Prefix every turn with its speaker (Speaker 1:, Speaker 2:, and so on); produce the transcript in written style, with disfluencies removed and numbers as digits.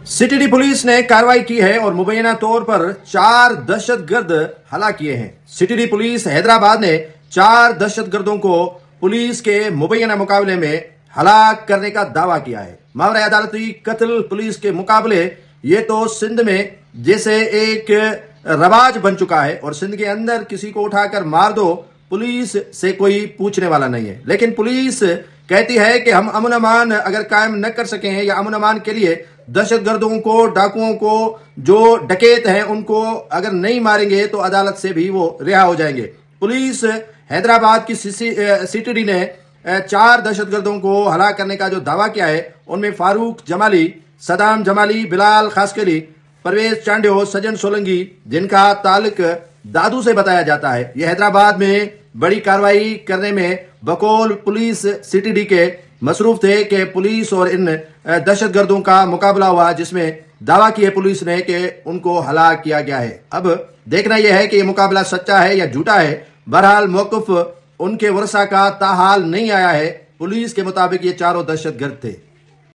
Speaker 1: City police ने कार्रवाई की है और मुबैना तौर पर 4 दहशतगर्द हलाक किए हैं। सिटी पुलिस हैदराबाद ने 4 दहशतगर्दों को पुलिस के मुबैना मुकाबले में हलाक करने का दावा किया है। मामला अदालती कत्ल पुलिस के मुकाबले ये तो सिंध में जैसे एक रवाज बन चुका है और सिंध के अंदर किसी को उठाकर मार दो, पुलिस से कोई पूछने वाला नहीं है। लेकिन पुलिस कहती है कि हम अमन अमान अगर कायम न कर सके हैं या अमन अमान के लिए दहशतगर्दों को, डाकुओं को, जो डकैत हैं उनको अगर नहीं मारेंगे तो अदालत से भी वो रिहा हो जाएंगे। पुलिस हैदराबाद की सीटीडी ने 4 दहशतगर्दों को हलाक करने का जो दावा किया है उनमें फारूक जमाली, सदाम जमाली, बिलाल खासकली, परवेज चांड्यो, सजन सोलंकी, जिनका ताल्लुक दादू से बताया जाता है। यह हैदराबाद में बड़ी कार्रवाई करने में बकौल पुलिस सीटीडी के मसरूफ थे कि पुलिस और इन दहशतगर्दों का मुकाबला हुआ, जिसमें दावा किया पुलिस ने कि उनको हलाक किया गया है। अब देखना यह है कि यह मुकाबला सच्चा है या झूठा है। बहरहाल मौक़िफ़ उनके वर्षा का ताहाल नहीं आया है। पुलिस के मुताबिक ये चारों दहशतगर्द थे।